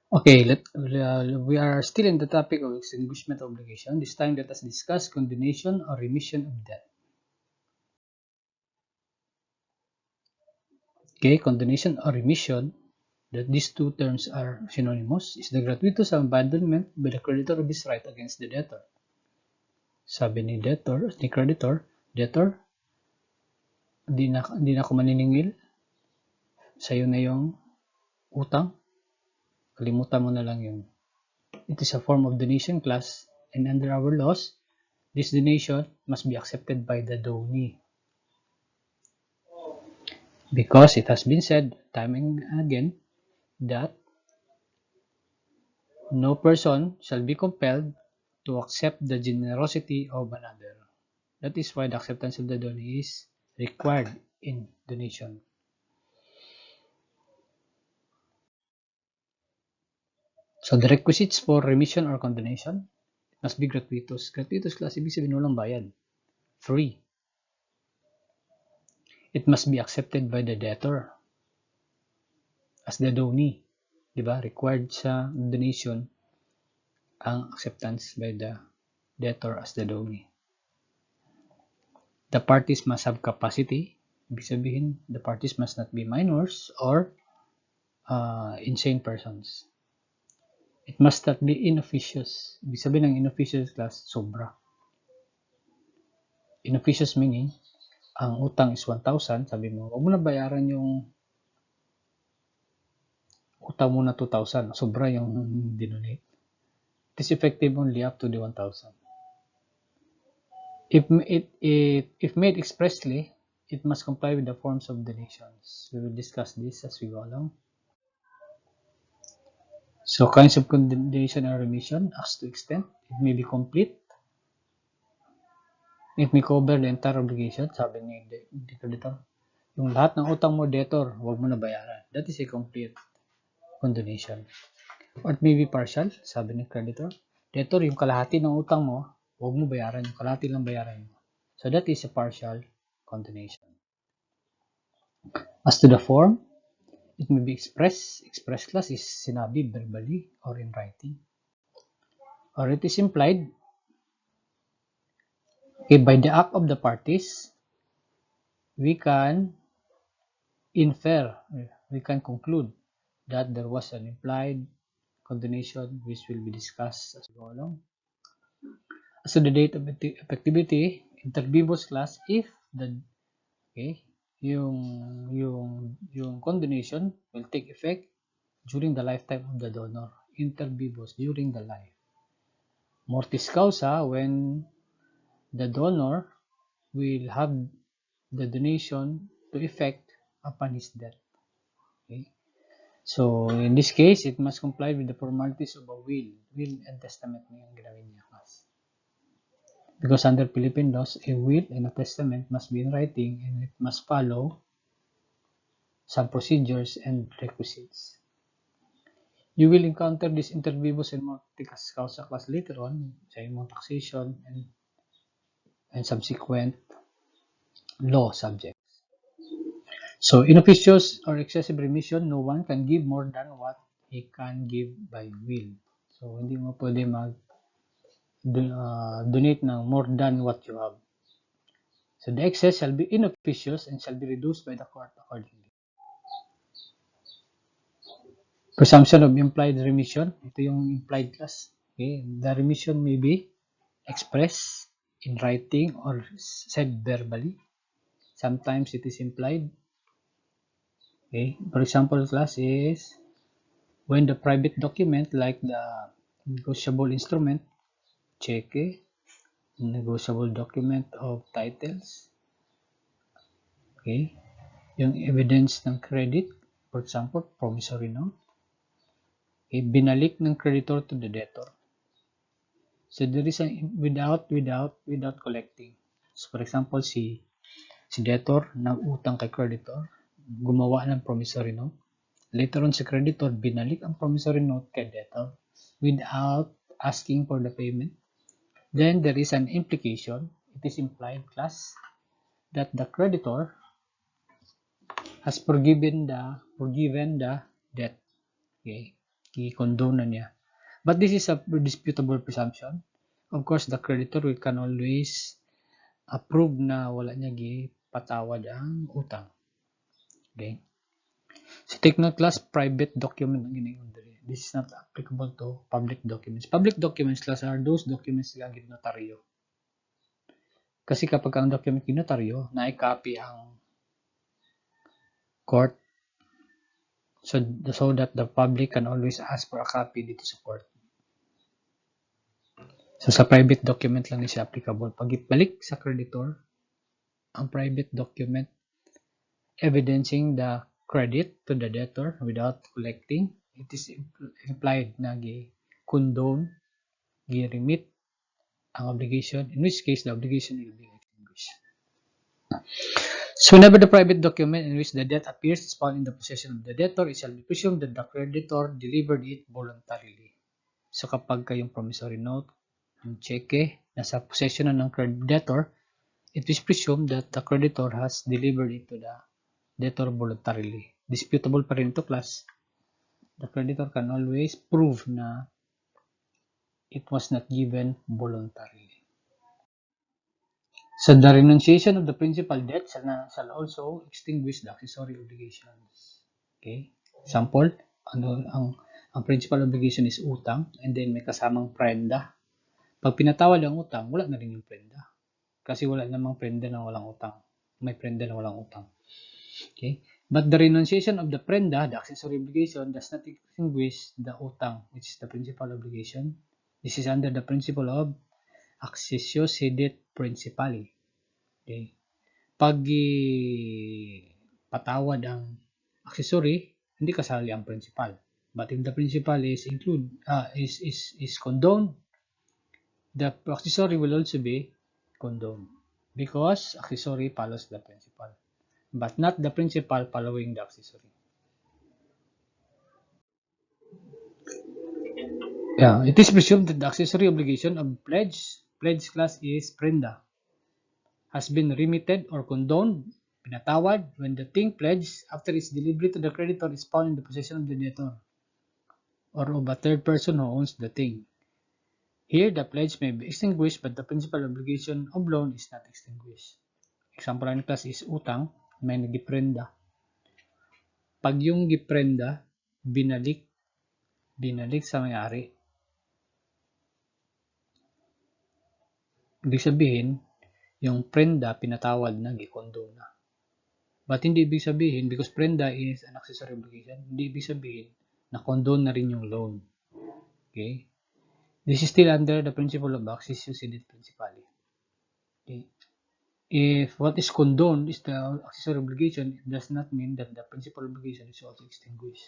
Okay, we are still in the topic of extinguishment obligation. This time, let us discuss condonation or remission of debt. Okay, condonation or remission, that these two terms are synonymous, is the gratuitous abandonment by the creditor of his right against the debtor. Sabi ni creditor, debtor, di na ako maniningil, sa'yo na yung utang, kalimutan mo na lang yun. It is a form of donation clause, and under our laws, this donation must be accepted by the donee. Because it has been said time and again that no person shall be compelled to accept the generosity of another. That is why the acceptance of the donee is required in donation. So the requisites for remission or condonation must be gratuitous. Gratuitous class, ibig sabihin walang bayad. Free. It must be accepted by the debtor as the donee. Diba? Required sa donation ang acceptance by the debtor as the donee. The parties must have capacity. Ibig sabihin, the parties must not be minors or insane persons. It must not be inofficious. Ibig sabihin ng inofficious class, sobra. Inofficious meaning, ang utang is 1,000, sabi mo, huwag mo na bayaran yung utang mo na 2,000. Sobra yung dinonate. It is effective only up to the 1,000. If made expressly, it must comply with the forms of donations. We will discuss this as we go along. So kinds of condonation or remission as to extent, it may be complete. It may cover the entire obligation, sabi ni creditor. Yung lahat ng utang mo, debtor, huwag mo na bayaran. That is a complete condonation. Or it may be partial, sabi ni creditor. Debtor, yung kalahati ng utang mo, huwag mo bayaran. Yung kalahati lang bayaran mo. So that is a partial condonation. As to the form, it may be expressed. Express class is sinabi verbally or in writing. Or it is implied. Okay, by the act of the parties, we can infer, we can conclude that there was an implied condonation which will be discussed as we go along. As to the date of effectivity, inter vivos class, if the yung condonation will take effect during the lifetime of the donor. Inter vivos, during the life. Mortis causa, when the donor will have the donation to effect upon his death. Okay? So, in this case, it must comply with the formalities of a will and testament na yung ginawin niya. Because under Philippine laws, a will and a testament must be in writing and it must follow some procedures and requisites. You will encounter this inter vivos and mortis causa class later on sa imong taxation and subsequent law subjects. So, inofficious or excessive remission, no one can give more than what he can give by will. So, hindi mo pwede donate ng more than what you have. So, the excess shall be inofficious and shall be reduced by the court accordingly. Presumption of implied remission. Ito yung implied class. Okay? The remission may be expressed in writing or said verbally. Sometimes it is implied. Okay? For example, class is when the private document like the negotiable instrument, cheque, negotiable document of titles, okay, yung evidence ng credit, for example, promissory note, okay, binalik ng creditor to the debtor. So there is a without collecting. So for example, si debtor nag-utang kay creditor, gumawa ng promissory note. Later on, si creditor binalik ang promissory note kay debtor without asking for the payment. Then there is an implication. It is implied class that the creditor has forgiven the debt. Okay. i-condone na niya. But this is a disputable presumption. Of course, the creditor can always approve na wala niya gipatawad ang utang. Okay? So take note class, private document ang ginayon diri. This is not applicable to public documents. Public documents class are those documents nga ginotaryo. Kasi kapag ang document ginotaryo, na-copy ang court so that the public can always ask for a copy dito sa court. So sa private document lang siya applicable. Pag ibalik sa creditor, ang private document evidencing the credit to the debtor without collecting, it is implied na gi-condone, gi-remit ang obligation, in which case the obligation will be extinguished. So whenever the private document in which the debt appears is found in the possession of the debtor, it shall be presumed that the creditor delivered it voluntarily. So kapag kayong promissory note, ang cheque, nasa possession na ng debtor, it is presumed that the creditor has delivered it to the debtor voluntarily. Disputable pa rin ito, class. The creditor can always prove na it was not given voluntarily. So the renunciation of the principal debt shall also extinguish the accessory obligations. Okay? Example, ang principal obligation is utang and then may kasamang prenda. Pag pinatawad ang utang, wala na rin yung prenda. Kasi wala namang prenda na walang utang. May prenda na walang utang. Okay? But the renunciation of the prenda, the accessory obligation, does not extinguish the utang, which is the principal obligation. This is under the principle of accessio sedit principali. Okay? Pag patawad ang accessory, hindi kasali ang principal. But if the principal is condoned, the accessory will also be condoned because accessory follows the principal, but not the principal following the accessory. Yeah, it is presumed that the accessory obligation of pledge class is prenda, has been remitted or condoned, pinatawad, when the thing pledged after its delivery to the creditor is found in the possession of the debtor or of a third person who owns the thing. Here, the pledge may be extinguished, but the principal obligation of loan is not extinguished. Example ng class is utang, may nagiprenda. Pag yung giprenda, binalik sa may-ari. Ibig sabihin, yung prenda pinatawad na, gikondo na. But hindi ibig sabihin, because prenda is an accessory obligation, hindi ibig sabihin na condone na rin yung loan. Okay? This is still under the principle of accessio sedit principali. Okay? If what is condoned is the accessory obligation, it does not mean that the principal obligation is also extinguished.